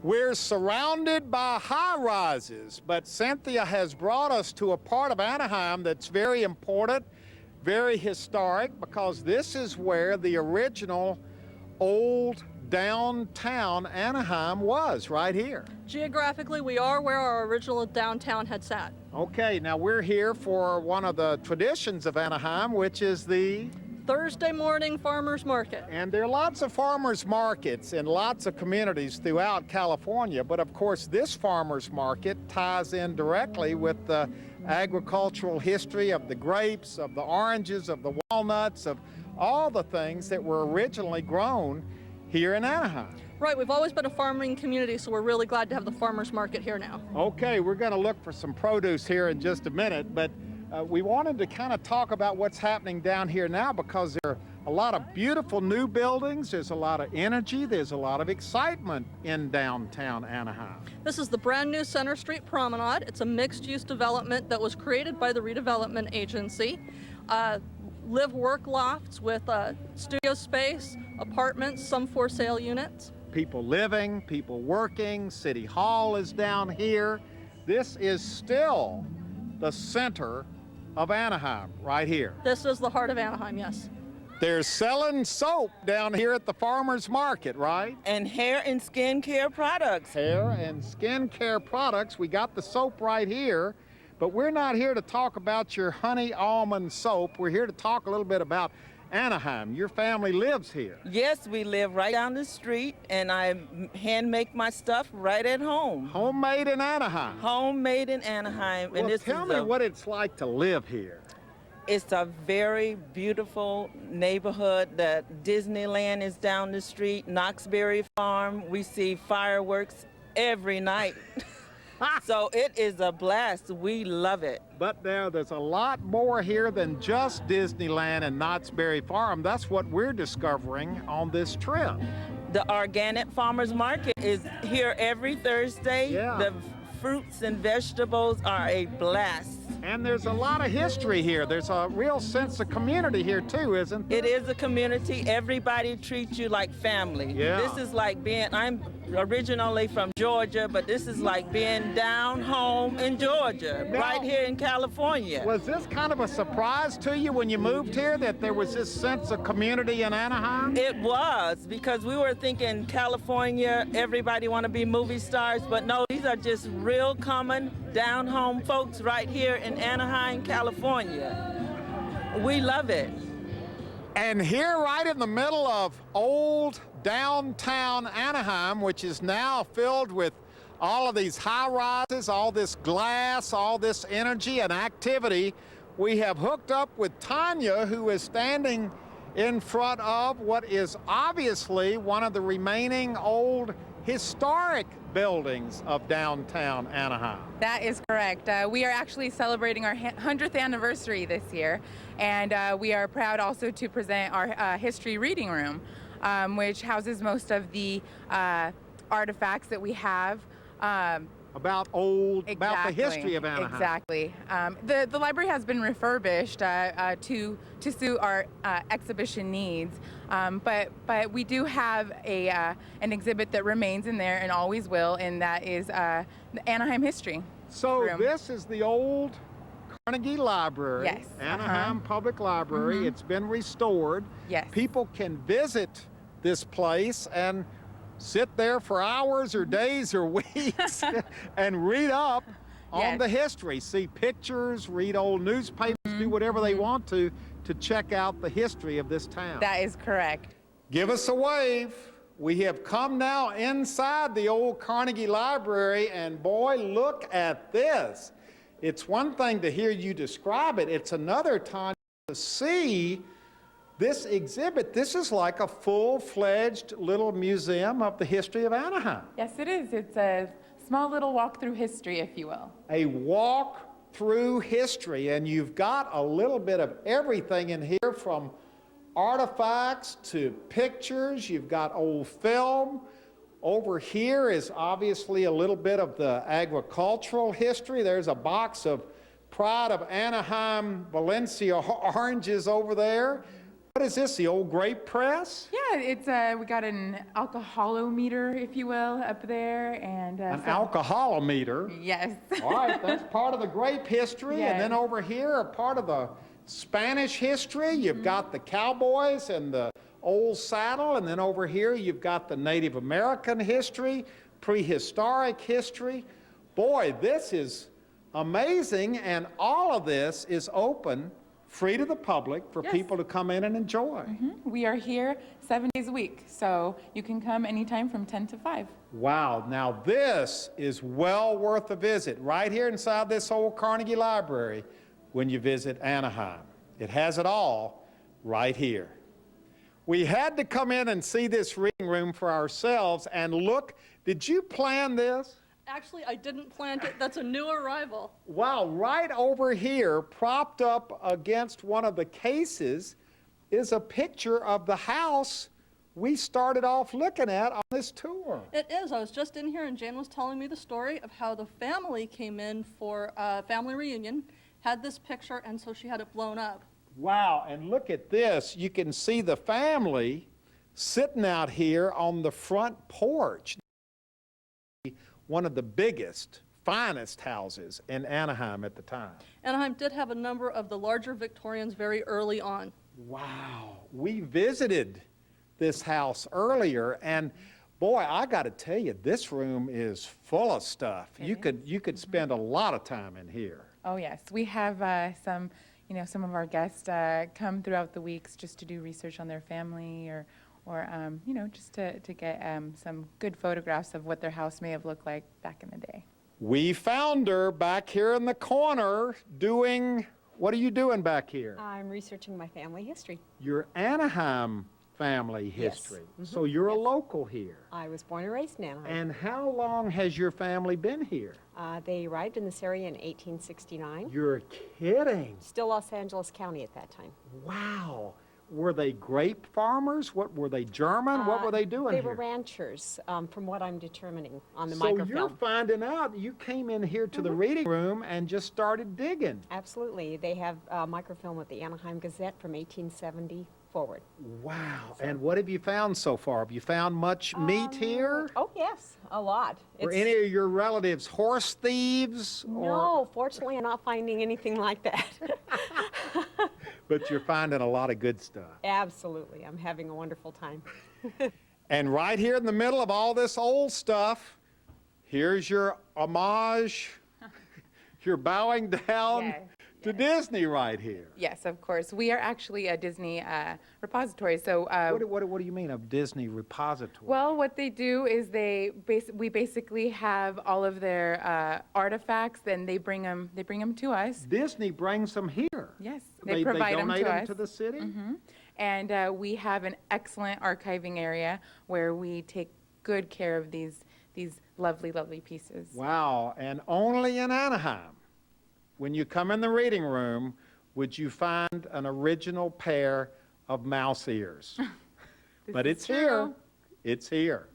We're surrounded by high-rises, but Cynthia has brought us to a part of Anaheim that's very important, very historic, because this is where the original old downtown Anaheim was, right here. Geographically, we are where our original downtown had sat. Okay, now we're here for one of the traditions of Anaheim, which is the Thursday morning farmers market. And there are lots of farmers markets in lots of communities throughout California, but of course this farmers market ties in directly with the agricultural history of the grapes, of the oranges, of the walnuts, of all the things that were originally grown here in Anaheim. Right, we've always been a farming community, so we're really glad to have the farmers market here now. Okay, we're going to look for some produce here in just a minute, but we wanted to kind of talk about what's happening down here now, because there are a lot of beautiful new buildings, there's a lot of energy, there's a lot of excitement in downtown Anaheim. This is the brand new Center Street Promenade. It's a mixed-use development that was created by the redevelopment agency. Live-work lofts with studio space, apartments, some for-sale units. People living, people working, City Hall is down here. This is still the center of Anaheim, right here. This is the heart of Anaheim, yes. They're selling soap down here at the farmers market, right? And hair and skin care products. Hair and skin care products. We got the soap right here, but we're not here to talk about your honey almond soap. We're here to talk a little bit about Anaheim. Your family lives here. Yes, we live right down the street, and I hand make my stuff right at home. Homemade in Anaheim. Homemade in Anaheim. Well, and this tell me what it's like to live here. It's a very beautiful neighborhood. That Disneyland is down the street, Knoxbury Farm. We see fireworks every night. So it is a blast. We love it. But there's a lot more here than just Disneyland and Knott's Berry Farm. That's what we're discovering on this trip. The organic farmers market is here every Thursday. Yeah. The fruits and vegetables are a blast. And there's a lot of history here. There's a real sense of community here too, isn't there? It is a community. Everybody treats you like family. Yeah. This is like I'm originally from Georgia, but this is like being down home in Georgia, Now, right here in California. Was this kind of a surprise to you when you moved here, that there was this sense of community in Anaheim? It was, because we were thinking California, everybody want to be movie stars, but no, these are just real common down home folks right here in Anaheim, California. We love it. And here right in the middle of old downtown Anaheim, which is now filled with all of these high-rises, all this glass, all this energy and activity, we have hooked up with Tanya, who is standing in front of what is obviously one of the remaining old historic buildings of downtown Anaheim. That is correct. We are actually celebrating our 100th anniversary this year, and we are proud also to present our history reading room, which houses most of the artifacts that we have. About the history of Anaheim. Exactly. The library has been refurbished to suit our exhibition needs, but we do have an exhibit that remains in there and always will, and that is the Anaheim history room. This is the old Carnegie Library, Yes. Anaheim Public Library. Mhm. It's been restored. Yes. People can visit this place and sit there for hours or days or weeks and read up on Yes. the history, see pictures, read old newspapers, do whatever they want to check out the history of this town. That is correct. Give us a wave. We have come now inside the old Carnegie Library, and boy, look at this. It's one thing to hear you describe it. It's another time to see this exhibit. This is like a full-fledged little museum of the history of Anaheim. Yes, it is. It's a small little walk through history, if you will. A walk through history, and you've got a little bit of everything in here, from artifacts to pictures. You've got old film. Over here is obviously a little bit of the agricultural history. There's a box of Pride of Anaheim Valencia oranges over there. What is this, the old grape press? Yeah, it's we got an alcoholometer, if you will, up there, and An alcoholometer? Yes. All right, that's part of the grape history. Yes. And then over here, a part of the Spanish history, you've got the cowboys and the old saddle. And then over here, you've got the Native American history, prehistoric history. Boy, this is amazing. And all of this is open, free to the public, for Yes. people to come in and enjoy. We are here 7 days a week, so you can come anytime from 10 to 5. Wow, now this is well worth a visit right here inside this old Carnegie Library when you visit Anaheim. It has it all right here. We had to come in and see this reading room for ourselves, and look, did you plan this? Actually, I didn't plant it. That's a new arrival. Wow, right over here, propped up against one of the cases, is a picture of the house we started off looking at on this tour. It is. I was just in here and Jan was telling me the story of how the family came in for a family reunion, had this picture, and so she had it blown up. Wow, and look at this. You can see the family sitting out here on the front porch. One of the biggest, finest houses in Anaheim at the time. Anaheim did have a number of the larger Victorians very early on. Wow, we visited this house earlier, and boy, I got to tell you, this room is full of stuff. You could spend a lot of time in here. Oh yes, we have some of our guests come throughout the weeks just to do research on their family, or just to get some good photographs of what their house may have looked like back in the day. We found her back here in the corner doing, what are you doing back here? I'm researching my family history. Your Anaheim family history. Yes. So you're a local here. I was born and raised in Anaheim. And how long has your family been here? They arrived in this area in 1869. You're kidding. Still Los Angeles County at that time. Wow. Were they grape farmers? What were they, German? What were they doing They here? were ranchers, from what I'm determining on the So microfilm. you're finding out, you came in here to the reading room and just started digging. Absolutely. They have microfilm with the Anaheim Gazette from 1870 forward. Wow. And what have you found so far? Have you found much meat here? Oh, yes, a lot. Were any of your relatives horse thieves? No, fortunately, I'm not finding anything like that. But you're finding a lot of good stuff. Absolutely. I'm having a wonderful time. And right here in the middle of all this old stuff, here's your homage. You're bowing down to Disney right here. Yes, of course. We are actually a Disney repository. So What do you mean, a Disney repository? well, what they do is we basically have all of their artifacts, and they bring them to us. Disney brings them here. Yes, They provide them donate to them us. to the city? And we have an excellent archiving area where we take good care of these lovely, lovely pieces. Wow, and only in Anaheim, when you come in the reading room, would you find an original pair of mouse ears. But it's here. It's here.